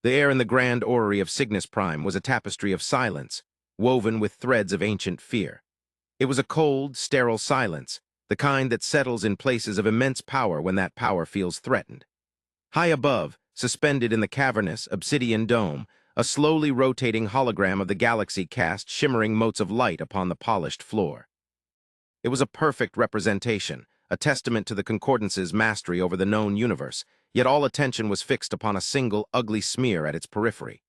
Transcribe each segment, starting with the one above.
The air in the grand orrery of Cygnus Prime was a tapestry of silence, woven with threads of ancient fear. It was a cold, sterile silence, the kind that settles in places of immense power when that power feels threatened. High above, suspended in the cavernous, obsidian dome, a slowly rotating hologram of the galaxy cast shimmering motes of light upon the polished floor. It was a perfect representation, a testament to the Concordance's mastery over the known universe, yet all attention was fixed upon a single, ugly smear at its periphery.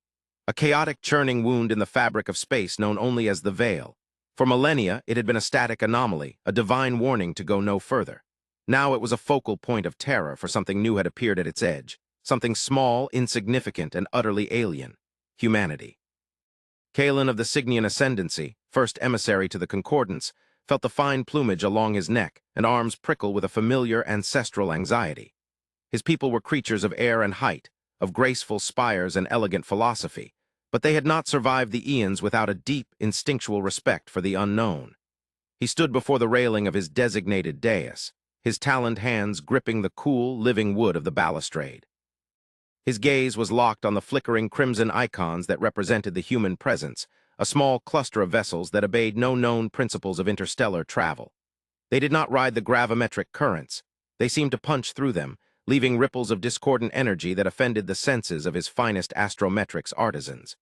A chaotic churning wound in the fabric of space known only as the Veil. For millennia, it had been a static anomaly, a divine warning to go no further. Now it was a focal point of terror, for something new had appeared at its edge, something small, insignificant, and utterly alien: humanity. Kalen of the Cygnian ascendancy, first emissary to the Concordance, felt the fine plumage along his neck and arms prickle with a familiar ancestral anxiety. His people were creatures of air and height, of graceful spires and elegant philosophy, but they had not survived the eons without a deep, instinctual respect for the unknown. He stood before the railing of his designated dais, his taloned hands gripping the cool, living wood of the balustrade. His gaze was locked on the flickering crimson icons that represented the human presence, a small cluster of vessels that obeyed no known principles of interstellar travel. They did not ride the gravimetric currents. They seemed to punch through them, leaving ripples of discordant energy that offended the senses of his finest astrometrics artisans.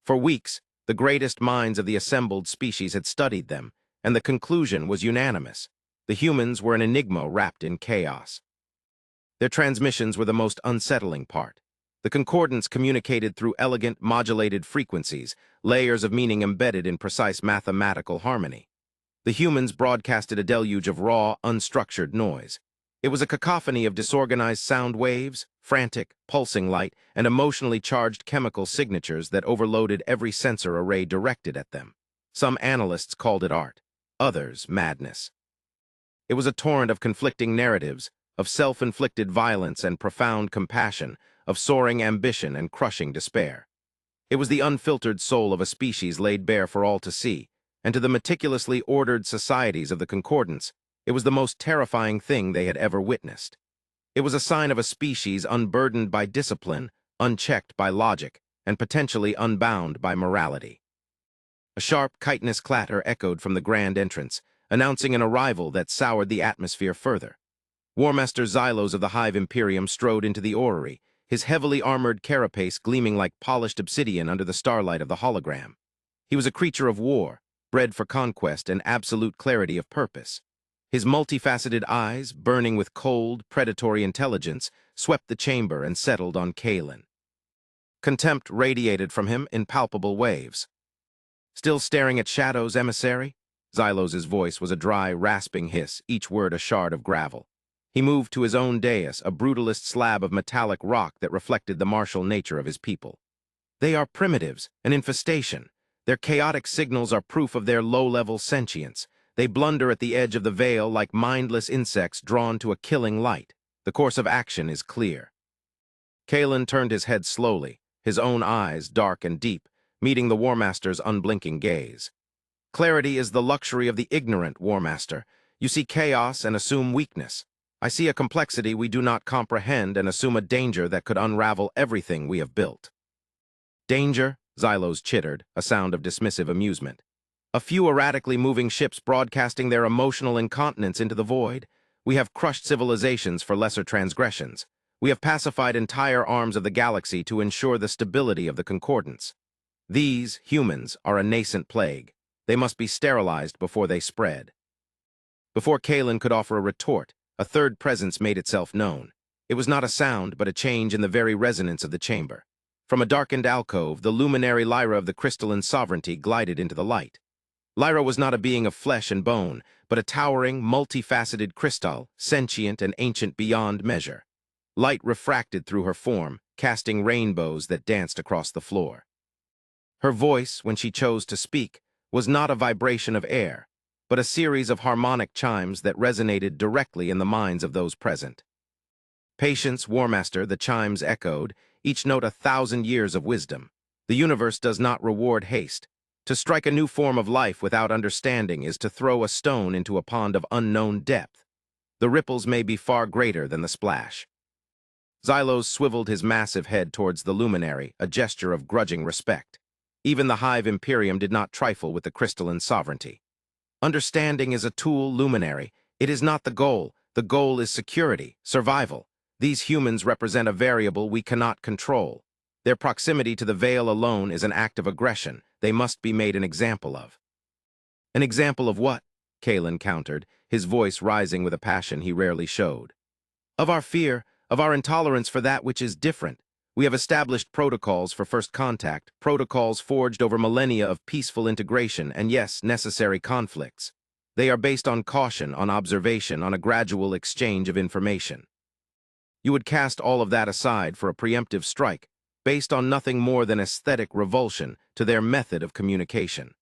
For weeks, the greatest minds of the assembled species had studied them, and the conclusion was unanimous. The humans were an enigma wrapped in chaos. Their transmissions were the most unsettling part. The Concordance communicated through elegant, modulated frequencies, layers of meaning embedded in precise mathematical harmony. The humans broadcasted a deluge of raw, unstructured noise. It was a cacophony of disorganized sound waves, frantic, pulsing light, and emotionally charged chemical signatures that overloaded every sensor array directed at them. Some analysts called it art, others madness. It was a torrent of conflicting narratives, of self-inflicted violence and profound compassion, of soaring ambition and crushing despair. It was the unfiltered soul of a species laid bare for all to see, and to the meticulously ordered societies of the Concordance, it was the most terrifying thing they had ever witnessed. It was a sign of a species unburdened by discipline, unchecked by logic, and potentially unbound by morality. A sharp, chitinous clatter echoed from the grand entrance, announcing an arrival that soured the atmosphere further. Warmaster Xylos of the Hive Imperium strode into the orrery, his heavily armored carapace gleaming like polished obsidian under the starlight of the hologram. He was a creature of war, bred for conquest and absolute clarity of purpose. His multifaceted eyes, burning with cold, predatory intelligence, swept the chamber and settled on Kalen. Contempt radiated from him in palpable waves. "Still staring at shadows, emissary?" Xylos's voice was a dry, rasping hiss, each word a shard of gravel. He moved to his own dais, a brutalist slab of metallic rock that reflected the martial nature of his people. "They are primitives, an infestation. Their chaotic signals are proof of their low-level sentience. They blunder at the edge of the veil like mindless insects drawn to a killing light. The course of action is clear." Kalen turned his head slowly, his own eyes, dark and deep, meeting the Warmaster's unblinking gaze. "Clarity is the luxury of the ignorant, Warmaster. You see chaos and assume weakness. I see a complexity we do not comprehend and assume a danger that could unravel everything we have built." "Danger?" Xylos chittered, a sound of dismissive amusement. "A few erratically moving ships broadcasting their emotional incontinence into the void. We have crushed civilizations for lesser transgressions. We have pacified entire arms of the galaxy to ensure the stability of the Concordance. These, humans, are a nascent plague. They must be sterilized before they spread." Before Kalen could offer a retort, a third presence made itself known. It was not a sound, but a change in the very resonance of the chamber. From a darkened alcove, the luminary Lyra of the crystalline sovereignty glided into the light. Lyra was not a being of flesh and bone, but a towering, multifaceted crystal, sentient and ancient beyond measure. Light refracted through her form, casting rainbows that danced across the floor. Her voice, when she chose to speak, was not a vibration of air, but a series of harmonic chimes that resonated directly in the minds of those present. "Patience, Warmaster," the chimes echoed, each note 1,000 years of wisdom. "The universe does not reward haste. To strike a new form of life without understanding is to throw a stone into a pond of unknown depth. The ripples may be far greater than the splash." Xylos swiveled his massive head towards the luminary, a gesture of grudging respect. Even the Hive Imperium did not trifle with the crystalline sovereignty. Understanding is a tool, luminary. It is not the goal. The goal is security, survival. These humans represent a variable we cannot control. Their proximity to the veil alone is an act of aggression. They must be made an example of. An example of what? Kalen countered, his voice rising with a passion he rarely showed. Of our fear, of our intolerance for that which is different. We have established protocols for first contact, protocols forged over millennia of peaceful integration and, yes, necessary conflicts. They are based on caution, on observation, on a gradual exchange of information. You would cast all of that aside for a preemptive strike, based on nothing more than aesthetic revulsion to their method of communication.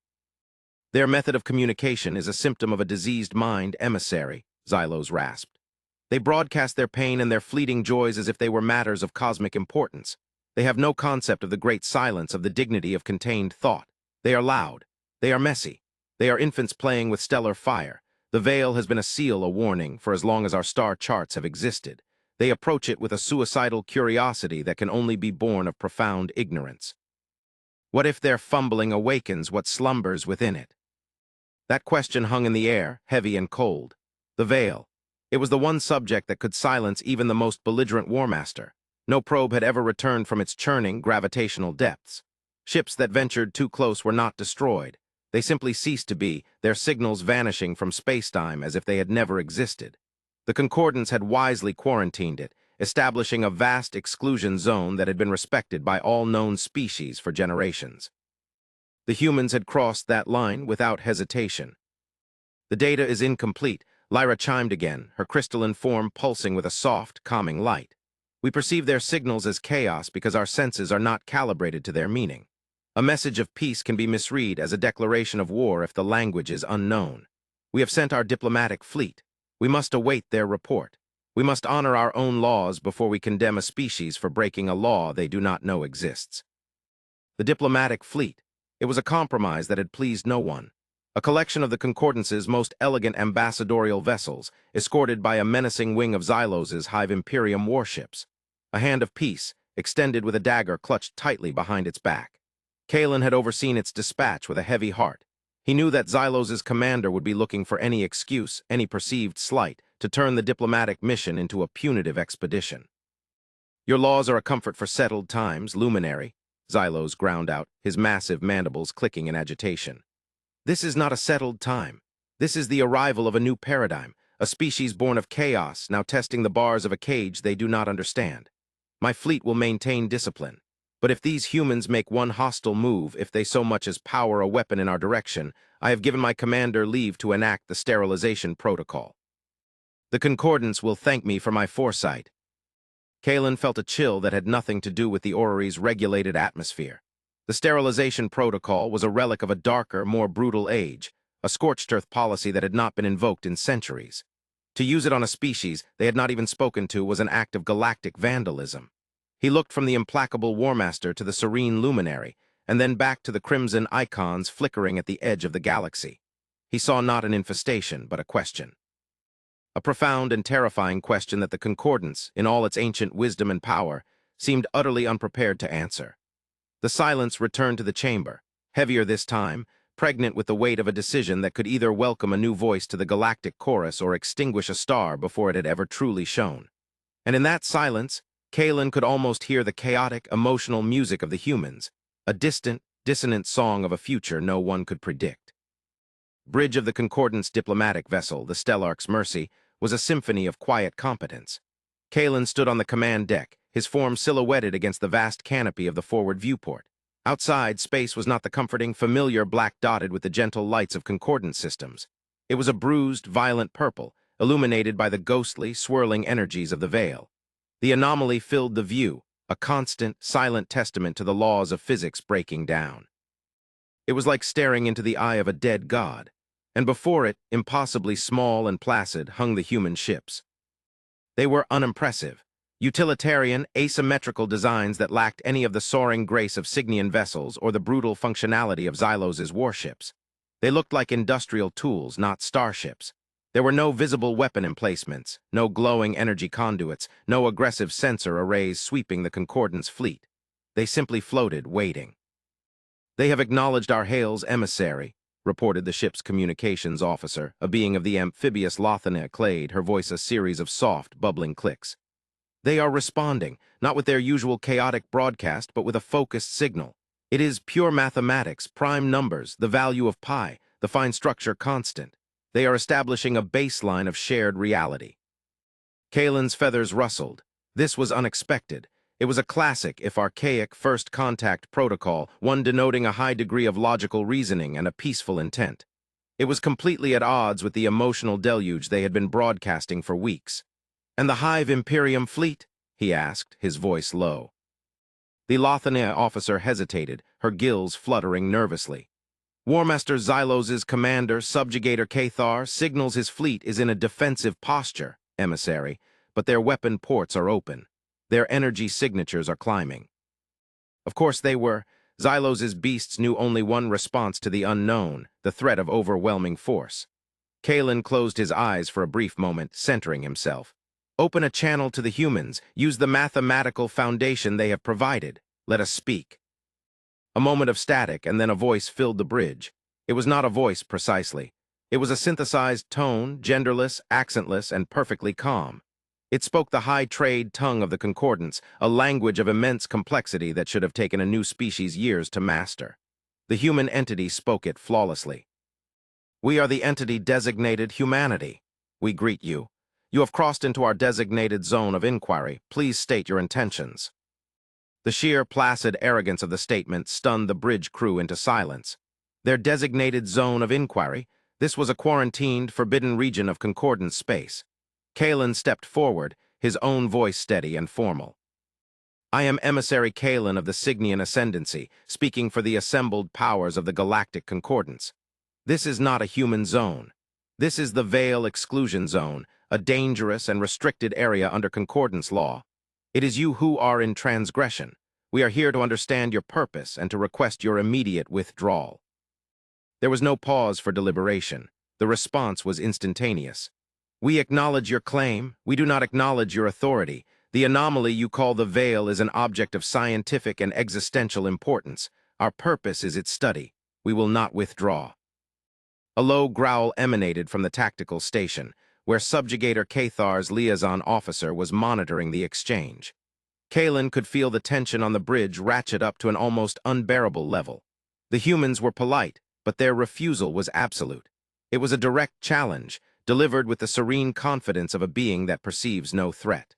Their method of communication is a symptom of a diseased mind, emissary, Xylos rasped. They broadcast their pain and their fleeting joys as if they were matters of cosmic importance. They have no concept of the great silence, of the dignity of contained thought. They are loud. They are messy. They are infants playing with stellar fire. The veil has been a seal, a warning, for as long as our star charts have existed. They approach it with a suicidal curiosity that can only be born of profound ignorance. What if their fumbling awakens what slumbers within it? That question hung in the air, heavy and cold. The veil. It was the one subject that could silence even the most belligerent warmaster. No probe had ever returned from its churning, gravitational depths. Ships that ventured too close were not destroyed. They simply ceased to be, their signals vanishing from spacetime as if they had never existed. The Concordance had wisely quarantined it, establishing a vast exclusion zone that had been respected by all known species for generations. The humans had crossed that line without hesitation. The data is incomplete. Lyra chimed again, her crystalline form pulsing with a soft, calming light. We perceive their signals as chaos because our senses are not calibrated to their meaning. A message of peace can be misread as a declaration of war if the language is unknown. We have sent our diplomatic fleet. We must await their report. We must honor our own laws before we condemn a species for breaking a law they do not know exists. The diplomatic fleet. It was a compromise that had pleased no one. A collection of the Concordance's most elegant ambassadorial vessels, escorted by a menacing wing of Xylos's Hive Imperium warships. A hand of peace, extended with a dagger clutched tightly behind its back. Kalen had overseen its dispatch with a heavy heart. He knew that Xylos's commander would be looking for any excuse, any perceived slight, to turn the diplomatic mission into a punitive expedition. Your laws are a comfort for settled times, luminary, Xylos ground out, his massive mandibles clicking in agitation. This is not a settled time. This is the arrival of a new paradigm, a species born of chaos, now testing the bars of a cage they do not understand. My fleet will maintain discipline. But if these humans make one hostile move, if they so much as power a weapon in our direction, I have given my commander leave to enact the sterilization protocol. The Concordance will thank me for my foresight. Kalen felt a chill that had nothing to do with the orrery's regulated atmosphere. The sterilization protocol was a relic of a darker, more brutal age, a scorched earth policy that had not been invoked in centuries. To use it on a species they had not even spoken to was an act of galactic vandalism. He looked from the implacable warmaster to the serene luminary, and then back to the crimson icons flickering at the edge of the galaxy. He saw not an infestation, but a question. A profound and terrifying question that the Concordance, in all its ancient wisdom and power, seemed utterly unprepared to answer. The silence returned to the chamber, heavier this time, pregnant with the weight of a decision that could either welcome a new voice to the galactic chorus or extinguish a star before it had ever truly shone. And in that silence, Kalen could almost hear the chaotic, emotional music of the humans, a distant, dissonant song of a future no one could predict. Bridge of the Concordance diplomatic vessel, the Stellarch's Mercy, was a symphony of quiet competence. Kalen stood on the command deck, his form silhouetted against the vast canopy of the forward viewport. Outside, space was not the comforting, familiar black dotted with the gentle lights of concordance systems. It was a bruised, violent purple, illuminated by the ghostly, swirling energies of the veil. The anomaly filled the view, a constant, silent testament to the laws of physics breaking down. It was like staring into the eye of a dead god, and before it, impossibly small and placid, hung the human ships. They were unimpressive, utilitarian, asymmetrical designs that lacked any of the soaring grace of Cygnian vessels or the brutal functionality of Xylos's warships. They looked like industrial tools, not starships. There were no visible weapon emplacements, no glowing energy conduits, no aggressive sensor arrays sweeping the Concordance fleet. They simply floated, waiting. "They have acknowledged our hails, emissary," reported the ship's communications officer, a being of the amphibious Lothana clade, her voice a series of soft, bubbling clicks. "They are responding, not with their usual chaotic broadcast, but with a focused signal. It is pure mathematics, prime numbers, the value of pi, the fine structure constant. They are establishing a baseline of shared reality." Kalen's feathers rustled. This was unexpected. It was a classic, if archaic, first contact protocol, one denoting a high degree of logical reasoning and a peaceful intent. It was completely at odds with the emotional deluge they had been broadcasting for weeks. "And the Hive Imperium fleet?" he asked, his voice low. The Lothana officer hesitated, her gills fluttering nervously. "Warmaster Xylos's commander, Subjugator Cathar, signals his fleet is in a defensive posture, emissary, but their weapon ports are open. Their energy signatures are climbing." Of course they were. Xylos's beasts knew only one response to the unknown, the threat of overwhelming force. Kalen closed his eyes for a brief moment, centering himself. "Open a channel to the humans. Use the mathematical foundation they have provided. Let us speak." A moment of static, and then a voice filled the bridge. It was not a voice, precisely. It was a synthesized tone, genderless, accentless, and perfectly calm. It spoke the high-trade tongue of the Concordance, a language of immense complexity that should have taken a new species years to master. The human entity spoke it flawlessly. "We are the entity designated humanity. We greet you. You have crossed into our designated zone of inquiry. Please state your intentions." The sheer, placid arrogance of the statement stunned the bridge crew into silence. Their designated zone of inquiry? This was a quarantined, forbidden region of Concordance space. Kalen stepped forward, his own voice steady and formal. "I am Emissary Kalen of the Cygnian Ascendancy, speaking for the assembled powers of the Galactic Concordance. This is not a human zone. This is the Veil Exclusion Zone, a dangerous and restricted area under Concordance law. It is you who are in transgression. We are here to understand your purpose and to request your immediate withdrawal." There was no pause for deliberation. The response was instantaneous. "We acknowledge your claim. We do not acknowledge your authority. The anomaly you call the Veil is an object of scientific and existential importance. Our purpose is its study. We will not withdraw." A low growl emanated from the tactical station, where Subjugator Cathar's liaison officer was monitoring the exchange. Kalen could feel the tension on the bridge ratchet up to an almost unbearable level. The humans were polite, but their refusal was absolute. It was a direct challenge, delivered with the serene confidence of a being that perceives no threat.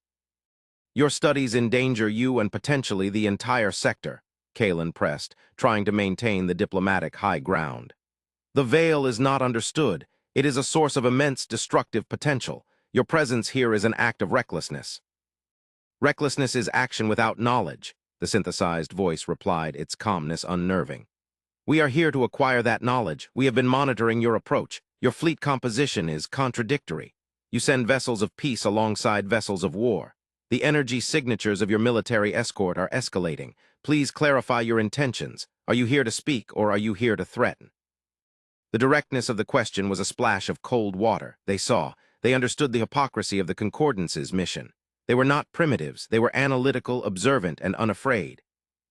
"Your studies endanger you and potentially the entire sector," Kalen pressed, trying to maintain the diplomatic high ground. "The Veil is not understood. It is a source of immense destructive potential. Your presence here is an act of recklessness." "Recklessness is action without knowledge," the synthesized voice replied, its calmness unnerving. "We are here to acquire that knowledge. We have been monitoring your approach. Your fleet composition is contradictory. You send vessels of peace alongside vessels of war. The energy signatures of your military escort are escalating. Please clarify your intentions. Are you here to speak, or are you here to threaten?" The directness of the question was a splash of cold water. They understood the hypocrisy of the Concordance's mission. They were not primitives. They were analytical, observant, and unafraid.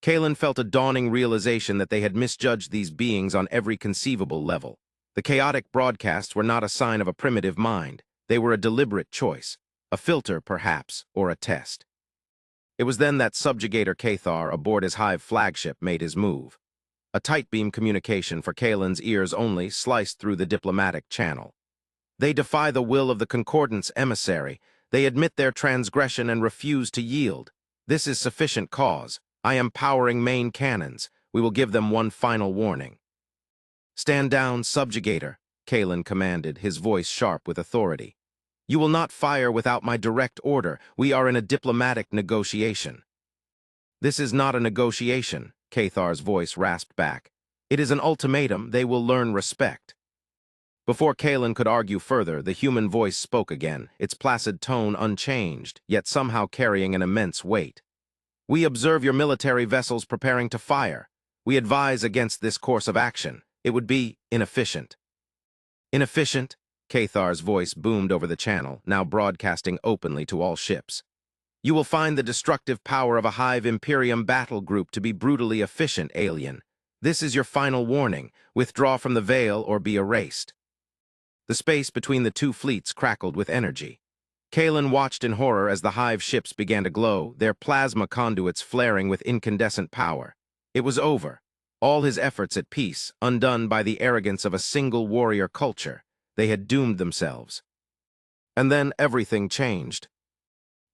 Kalen felt a dawning realization that they had misjudged these beings on every conceivable level. The chaotic broadcasts were not a sign of a primitive mind. They were a deliberate choice, a filter, perhaps, or a test. It was then that Subjugator Cathar, aboard his Hive flagship, made his move. A tight-beam communication for Kalen's ears only sliced through the diplomatic channel. "They defy the will of the Concordance emissary. They admit their transgression and refuse to yield. This is sufficient cause. I am powering main cannons. We will give them one final warning." "Stand down, Subjugator," Kalen commanded, his voice sharp with authority. "You will not fire without my direct order. We are in a diplomatic negotiation." "This is not a negotiation," Cathar's voice rasped back. "It is an ultimatum. They will learn respect." Before Kalen could argue further, the human voice spoke again, its placid tone unchanged, yet somehow carrying an immense weight. "We observe your military vessels preparing to fire. We advise against this course of action. It would be inefficient." "Inefficient?" Cathar's voice boomed over the channel, now broadcasting openly to all ships. You will find the destructive power of a Hive Imperium battle group to be brutally efficient, alien. This is your final warning. Withdraw from the veil or be erased. The space between the two fleets crackled with energy. Kalen watched in horror as the Hive ships began to glow, their plasma conduits flaring with incandescent power. It was over. All his efforts at peace, undone by the arrogance of a single warrior culture. They had doomed themselves. And then everything changed.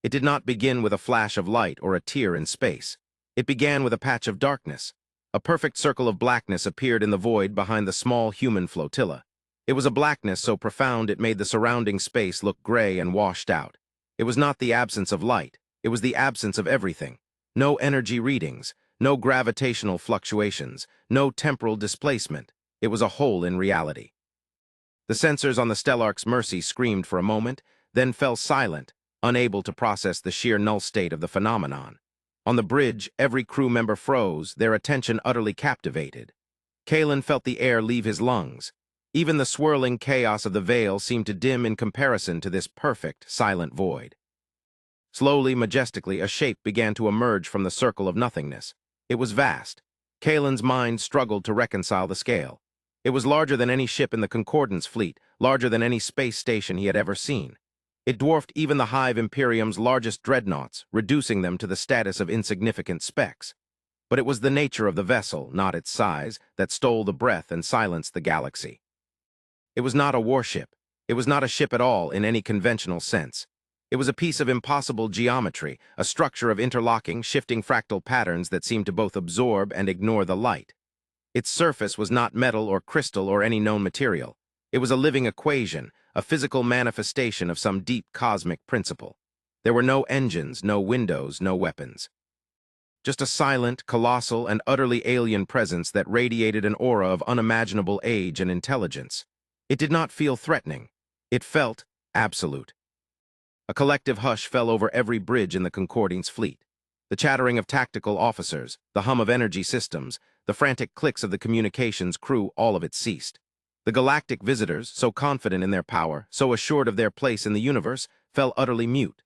It did not begin with a flash of light or a tear in space. It began with a patch of darkness. A perfect circle of blackness appeared in the void behind the small human flotilla. It was a blackness so profound it made the surrounding space look gray and washed out. It was not the absence of light. It was the absence of everything. No energy readings, no gravitational fluctuations, no temporal displacement. It was a hole in reality. The sensors on the Stellark's Mercy screamed for a moment, then fell silent, unable to process the sheer null state of the phenomenon. On the bridge, every crew member froze, their attention utterly captivated. Kalen felt the air leave his lungs. Even the swirling chaos of the veil seemed to dim in comparison to this perfect, silent void. Slowly, majestically, a shape began to emerge from the circle of nothingness. It was vast. Kalen's mind struggled to reconcile the scale. It was larger than any ship in the Concordance fleet, larger than any space station he had ever seen. It dwarfed even the Hive Imperium's largest dreadnoughts, reducing them to the status of insignificant specks. But it was the nature of the vessel, not its size, that stole the breath and silenced the galaxy. It was not a warship. It was not a ship at all in any conventional sense. It was a piece of impossible geometry, a structure of interlocking, shifting fractal patterns that seemed to both absorb and ignore the light. Its surface was not metal or crystal or any known material. It was a living equation, a physical manifestation of some deep cosmic principle. There were no engines, no windows, no weapons. Just a silent, colossal, and utterly alien presence that radiated an aura of unimaginable age and intelligence. It did not feel threatening. It felt absolute. A collective hush fell over every bridge in the Concordance fleet. The chattering of tactical officers, the hum of energy systems, the frantic clicks of the communications crew, all of it ceased. The Galactic Visitors, so confident in their power, so assured of their place in the universe, fell utterly mute.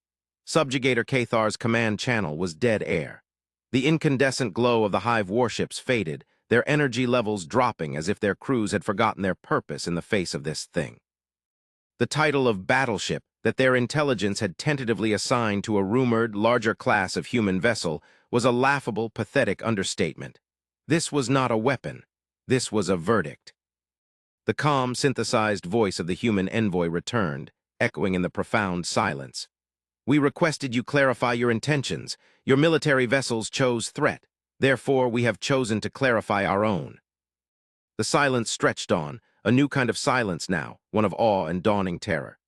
Subjugator Cathar's command channel was dead air. The incandescent glow of the Hive warships faded, their energy levels dropping as if their crews had forgotten their purpose in the face of this thing. The title of Battleship that their intelligence had tentatively assigned to a rumored, larger class of human vessel was a laughable, pathetic understatement. This was not a weapon. This was a verdict. The calm, synthesized voice of the human envoy returned, echoing in the profound silence. We requested you clarify your intentions. Your military vessels chose threat. Therefore, we have chosen to clarify our own. The silence stretched on, a new kind of silence now, one of awe and dawning terror.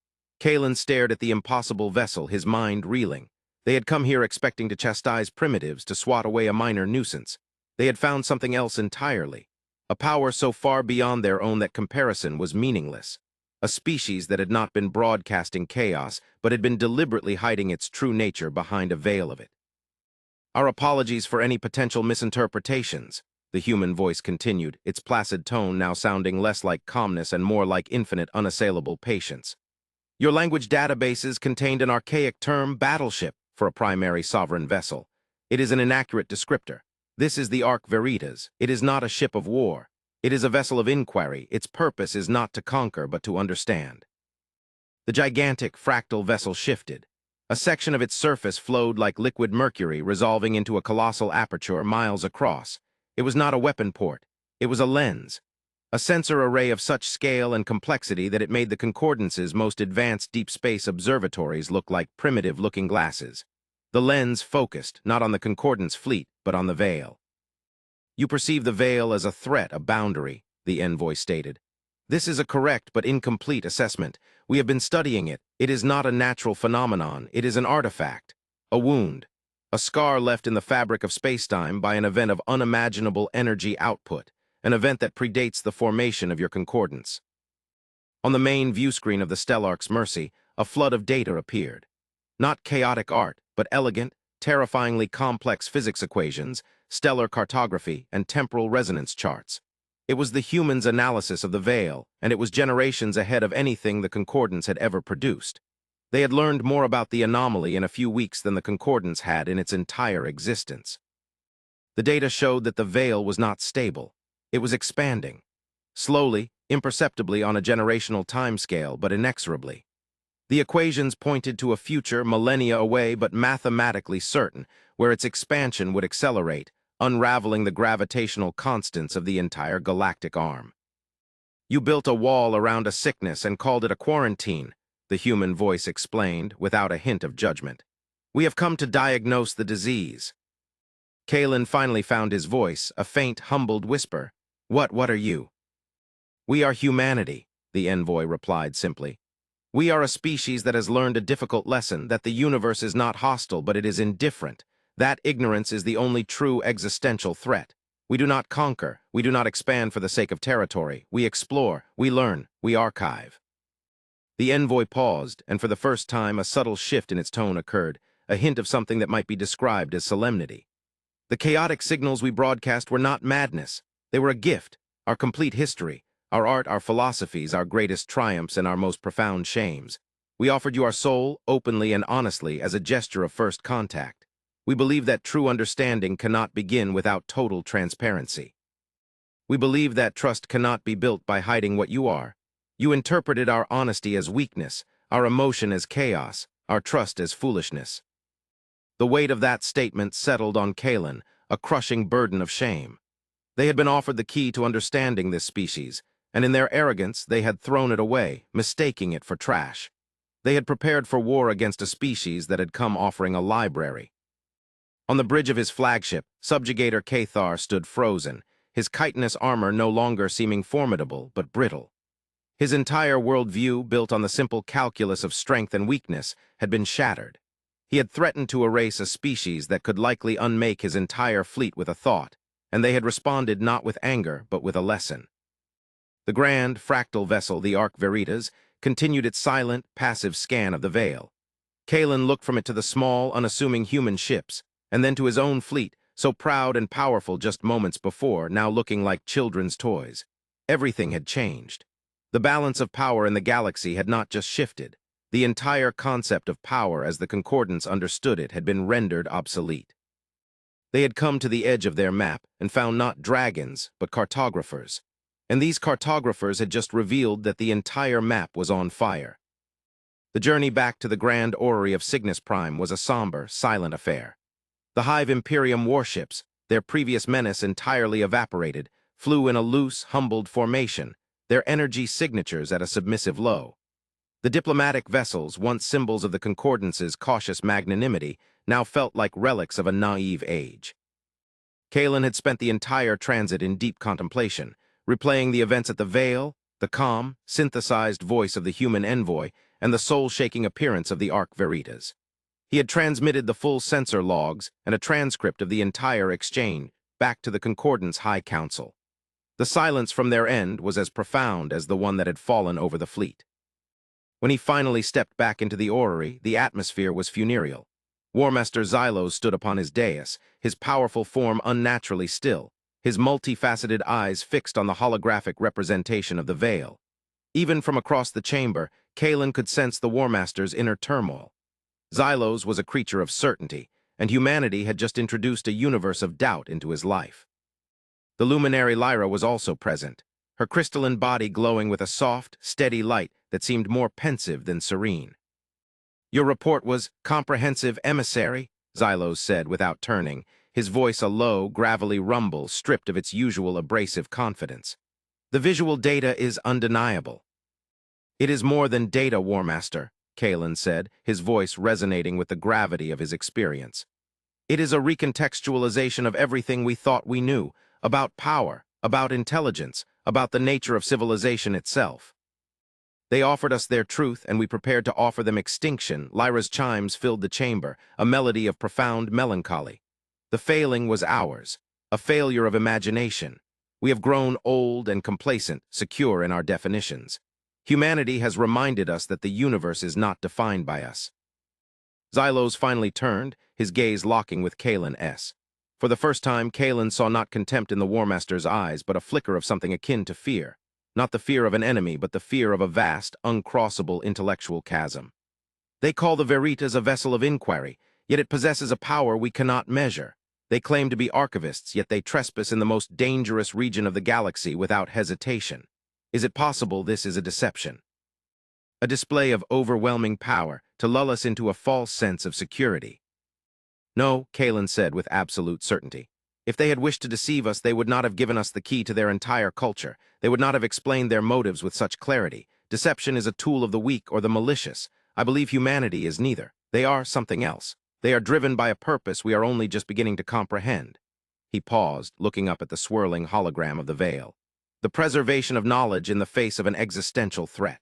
Kalen stared at the impossible vessel, his mind reeling. They had come here expecting to chastise primitives, to swat away a minor nuisance. They had found something else entirely. A power so far beyond their own that comparison was meaningless. A species that had not been broadcasting chaos, but had been deliberately hiding its true nature behind a veil of it. Our apologies for any potential misinterpretations, the human voice continued, its placid tone now sounding less like calmness and more like infinite, unassailable patience. Your language databases contained an archaic term, battleship, for a primary sovereign vessel. It is an inaccurate descriptor. This is the Arc Veritas. It is not a ship of war. It is a vessel of inquiry. Its purpose is not to conquer, but to understand. The gigantic, fractal vessel shifted. A section of its surface flowed like liquid mercury, resolving into a colossal aperture miles across. It was not a weapon port. It was a lens. A sensor array of such scale and complexity that it made the Concordance's most advanced deep space observatories look like primitive looking glasses. The lens focused, not on the Concordance fleet, but on the veil. You perceive the veil as a threat, a boundary, the envoy stated. This is a correct but incomplete assessment. We have been studying it. It is not a natural phenomenon. It is an artifact, a wound, a scar left in the fabric of spacetime by an event of unimaginable energy output, an event that predates the formation of your concordance. On the main view screen of the Stellark's Mercy, a flood of data appeared. Not chaotic art, but elegant, terrifyingly complex physics equations, stellar cartography, and temporal resonance charts. It was the humans' analysis of the veil, and it was generations ahead of anything the Concordance had ever produced. They had learned more about the anomaly in a few weeks than the Concordance had in its entire existence. The data showed that the veil was not stable. It was expanding. Slowly, imperceptibly on a generational timescale, but inexorably. The equations pointed to a future millennia away but mathematically certain, where its expansion would accelerate, unraveling the gravitational constants of the entire galactic arm. "You built a wall around a sickness and called it a quarantine," the human voice explained, without a hint of judgment. "We have come to diagnose the disease." Kalen finally found his voice, a faint, humbled whisper. What are you?" "We are humanity," the envoy replied simply. "We are a species that has learned a difficult lesson, that the universe is not hostile, but it is indifferent. That ignorance is the only true existential threat. We do not conquer, we do not expand for the sake of territory. We explore, we learn, we archive." The envoy paused, and for the first time a subtle shift in its tone occurred, a hint of something that might be described as solemnity. "The chaotic signals we broadcast were not madness. They were a gift, our complete history, our art, our philosophies, our greatest triumphs, and our most profound shames. We offered you our soul, openly and honestly, as a gesture of first contact. We believe that true understanding cannot begin without total transparency. We believe that trust cannot be built by hiding what you are. You interpreted our honesty as weakness, our emotion as chaos, our trust as foolishness." The weight of that statement settled on Kalen, a crushing burden of shame. They had been offered the key to understanding this species, and in their arrogance they had thrown it away, mistaking it for trash. They had prepared for war against a species that had come offering a library. On the bridge of his flagship, subjugator Cathar stood frozen, his chitinous armor no longer seeming formidable but brittle. His entire worldview, built on the simple calculus of strength and weakness, had been shattered. He had threatened to erase a species that could likely unmake his entire fleet with a thought, and they had responded not with anger but with a lesson. The grand, fractal vessel, the Arc Veritas, continued its silent, passive scan of the veil. Kalen looked from it to the small, unassuming human ships, and then to his own fleet, so proud and powerful just moments before, now looking like children's toys. Everything had changed. The balance of power in the galaxy had not just shifted. The entire concept of power as the Concordance understood it had been rendered obsolete. They had come to the edge of their map and found not dragons, but cartographers. And these cartographers had just revealed that the entire map was on fire. The journey back to the grand orrery of Cygnus Prime was a somber, silent affair. The Hive Imperium warships, their previous menace entirely evaporated, flew in a loose, humbled formation, their energy signatures at a submissive low. The diplomatic vessels, once symbols of the Concordance's cautious magnanimity, now felt like relics of a naive age. Kalen had spent the entire transit in deep contemplation, replaying the events at the Veil, the calm, synthesized voice of the human envoy, and the soul-shaking appearance of the Arc Veritas. He had transmitted the full sensor logs and a transcript of the entire exchange back to the Concordance High Council. The silence from their end was as profound as the one that had fallen over the fleet. When he finally stepped back into the orrery, the atmosphere was funereal. Warmaster Xylos stood upon his dais, his powerful form unnaturally still, his multifaceted eyes fixed on the holographic representation of the veil. Even from across the chamber, Kalen could sense the Warmaster's inner turmoil. Xylos was a creature of certainty, and humanity had just introduced a universe of doubt into his life. The luminary Lyra was also present, her crystalline body glowing with a soft, steady light that seemed more pensive than serene. "Your report was comprehensive, emissary," Xylos said without turning, his voice a low, gravelly rumble stripped of its usual abrasive confidence. "The visual data is undeniable." "It is more than data, Warmaster," Kalen said, his voice resonating with the gravity of his experience. "It is a recontextualization of everything we thought we knew, about power, about intelligence, about the nature of civilization itself. They offered us their truth, and we prepared to offer them extinction." Lyra's chimes filled the chamber, a melody of profound melancholy. "The failing was ours, a failure of imagination. We have grown old and complacent, secure in our definitions. Humanity has reminded us that the universe is not defined by us." Xylos finally turned, his gaze locking with Kalen's. For the first time, Kalen saw not contempt in the War Master's eyes, but a flicker of something akin to fear. Not the fear of an enemy, but the fear of a vast, uncrossable intellectual chasm. They call the Veritas a vessel of inquiry, yet it possesses a power we cannot measure. They claim to be archivists, yet they trespass in the most dangerous region of the galaxy without hesitation. Is it possible this is a deception? A display of overwhelming power to lull us into a false sense of security? No, Kalen said with absolute certainty. If they had wished to deceive us, they would not have given us the key to their entire culture. They would not have explained their motives with such clarity. Deception is a tool of the weak or the malicious. I believe humanity is neither. They are something else. They are driven by a purpose we are only just beginning to comprehend. He paused, looking up at the swirling hologram of the veil. The preservation of knowledge in the face of an existential threat.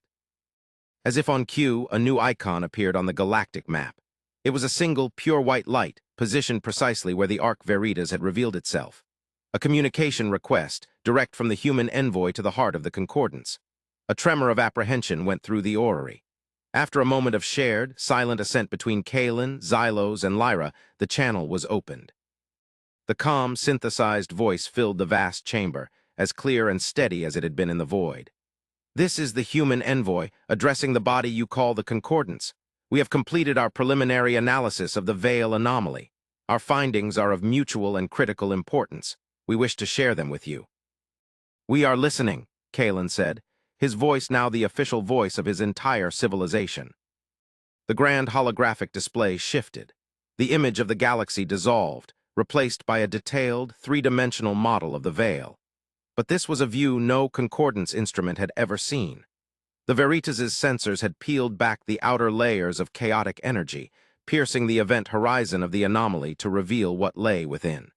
As if on cue, a new icon appeared on the galactic map. It was a single, pure white light, positioned precisely where the Arc Veritas had revealed itself. A communication request, direct from the human envoy to the heart of the concordance. A tremor of apprehension went through the orrery. After a moment of shared, silent assent between Kalen, Xylos, and Lyra, the channel was opened. The calm, synthesized voice filled the vast chamber, as clear and steady as it had been in the void. This is the human envoy, addressing the body you call the concordance. We have completed our preliminary analysis of the veil anomaly. Our findings are of mutual and critical importance. We wish to share them with you. We are listening, Kalen said, his voice now the official voice of his entire civilization. The grand holographic display shifted. The image of the galaxy dissolved, replaced by a detailed, three-dimensional model of the veil. But this was a view no concordance instrument had ever seen. The Veritas' sensors had peeled back the outer layers of chaotic energy, piercing the event horizon of the anomaly to reveal what lay within.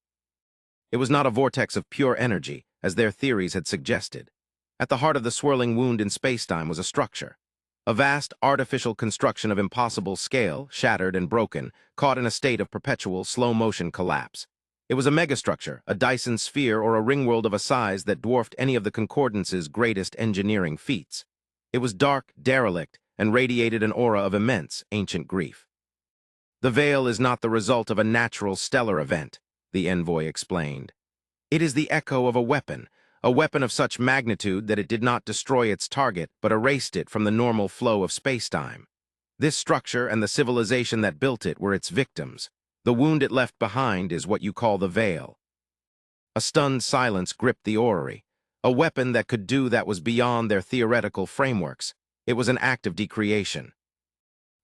It was not a vortex of pure energy, as their theories had suggested. At the heart of the swirling wound in spacetime was a structure. A vast, artificial construction of impossible scale, shattered and broken, caught in a state of perpetual, slow-motion collapse. It was a megastructure, a Dyson sphere or a ringworld of a size that dwarfed any of the Concordance's greatest engineering feats. It was dark, derelict, and radiated an aura of immense, ancient grief. The veil is not the result of a natural stellar event, the envoy explained. It is the echo of a weapon of such magnitude that it did not destroy its target but erased it from the normal flow of spacetime. This structure and the civilization that built it were its victims. The wound it left behind is what you call the veil. A stunned silence gripped the orrery. A weapon that could do that was beyond their theoretical frameworks. It was an act of decreation.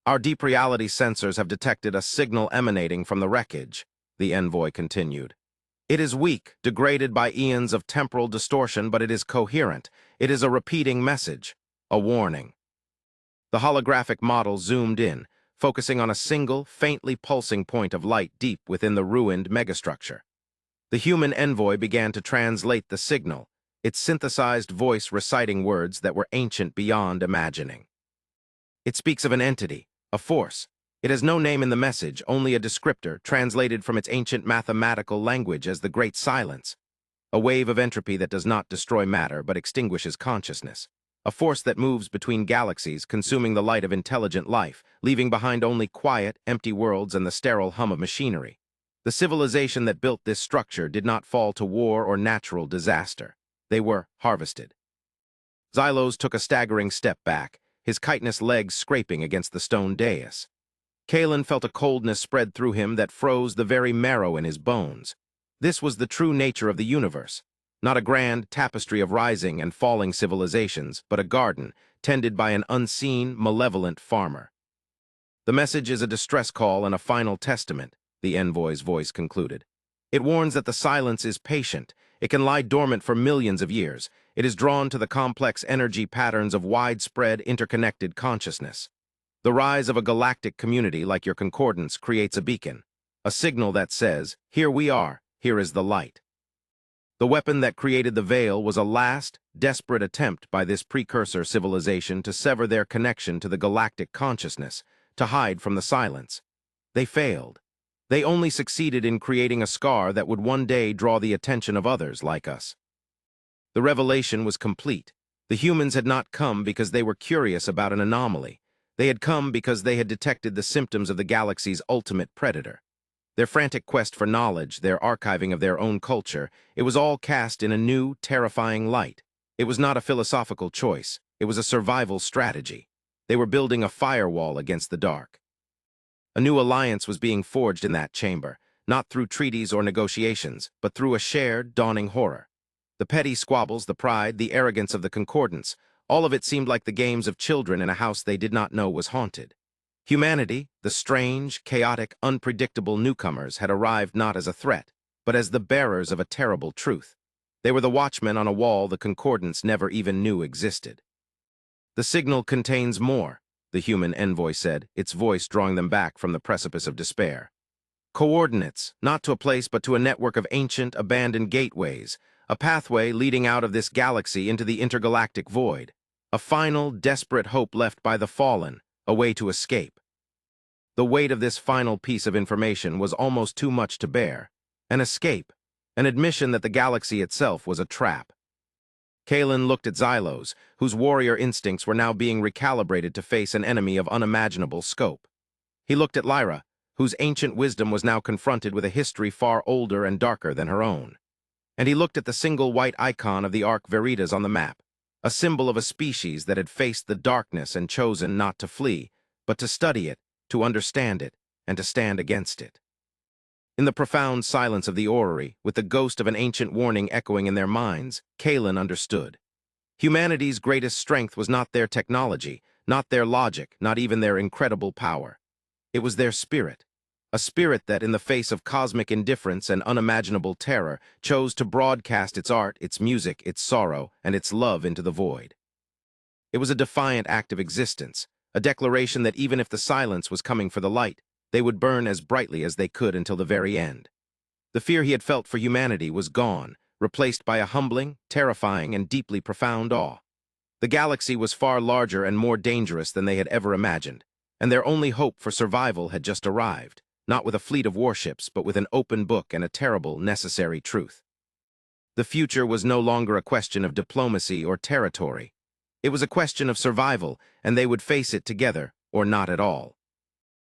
Our deep reality sensors have detected a signal emanating from the wreckage, the envoy continued. It is weak, degraded by eons of temporal distortion, but it is coherent. It is a repeating message, a warning. The holographic model zoomed in, focusing on a single, faintly pulsing point of light deep within the ruined megastructure. The human envoy began to translate the signal, its synthesized voice reciting words that were ancient beyond imagining. It speaks of an entity, a force. It has no name in the message, only a descriptor translated from its ancient mathematical language as the Great Silence. A wave of entropy that does not destroy matter but extinguishes consciousness. A force that moves between galaxies, consuming the light of intelligent life, leaving behind only quiet, empty worlds and the sterile hum of machinery. The civilization that built this structure did not fall to war or natural disaster. They were harvested. Xylos took a staggering step back, his chitinous legs scraping against the stone dais. Kalen felt a coldness spread through him that froze the very marrow in his bones. This was the true nature of the universe. Not a grand tapestry of rising and falling civilizations, but a garden, tended by an unseen, malevolent farmer. The message is a distress call and a final testament, the envoy's voice concluded. It warns that the silence is patient. It can lie dormant for millions of years. It is drawn to the complex energy patterns of widespread, interconnected consciousness. The rise of a galactic community like your concordance creates a beacon, a signal that says, here we are, here is the light. The weapon that created the veil was a last, desperate attempt by this precursor civilization to sever their connection to the galactic consciousness, to hide from the silence. They failed. They only succeeded in creating a scar that would one day draw the attention of others like us. The revelation was complete. The humans had not come because they were curious about an anomaly. They had come because they had detected the symptoms of the galaxy's ultimate predator. Their frantic quest for knowledge, their archiving of their own culture, it was all cast in a new, terrifying light. It was not a philosophical choice. It was a survival strategy. They were building a firewall against the dark. A new alliance was being forged in that chamber, not through treaties or negotiations, but through a shared, dawning horror. The petty squabbles, the pride, the arrogance of the concordance, all of it seemed like the games of children in a house they did not know was haunted. Humanity, the strange, chaotic, unpredictable newcomers, had arrived not as a threat, but as the bearers of a terrible truth. They were the watchmen on a wall the concordance never even knew existed. "The signal contains more," the human envoy said, its voice drawing them back from the precipice of despair. "Coordinates, not to a place but to a network of ancient, abandoned gateways, a pathway leading out of this galaxy into the intergalactic void, a final, desperate hope left by the fallen, a way to escape." The weight of this final piece of information was almost too much to bear. An escape, an admission that the galaxy itself was a trap. Kalen looked at Xylos, whose warrior instincts were now being recalibrated to face an enemy of unimaginable scope. He looked at Lyra, whose ancient wisdom was now confronted with a history far older and darker than her own. And he looked at the single white icon of the Arc Veritas on the map, a symbol of a species that had faced the darkness and chosen not to flee, but to study it, to understand it, and to stand against it. In the profound silence of the orrery, with the ghost of an ancient warning echoing in their minds, Kalen understood. Humanity's greatest strength was not their technology, not their logic, not even their incredible power. It was their spirit, a spirit that, in the face of cosmic indifference and unimaginable terror, chose to broadcast its art, its music, its sorrow, and its love into the void. It was a defiant act of existence, a declaration that even if the silence was coming for the light, they would burn as brightly as they could until the very end. The fear he had felt for humanity was gone, replaced by a humbling, terrifying, and deeply profound awe. The galaxy was far larger and more dangerous than they had ever imagined, and their only hope for survival had just arrived, not with a fleet of warships, but with an open book and a terrible, necessary truth. The future was no longer a question of diplomacy or territory. It was a question of survival, and they would face it together, or not at all.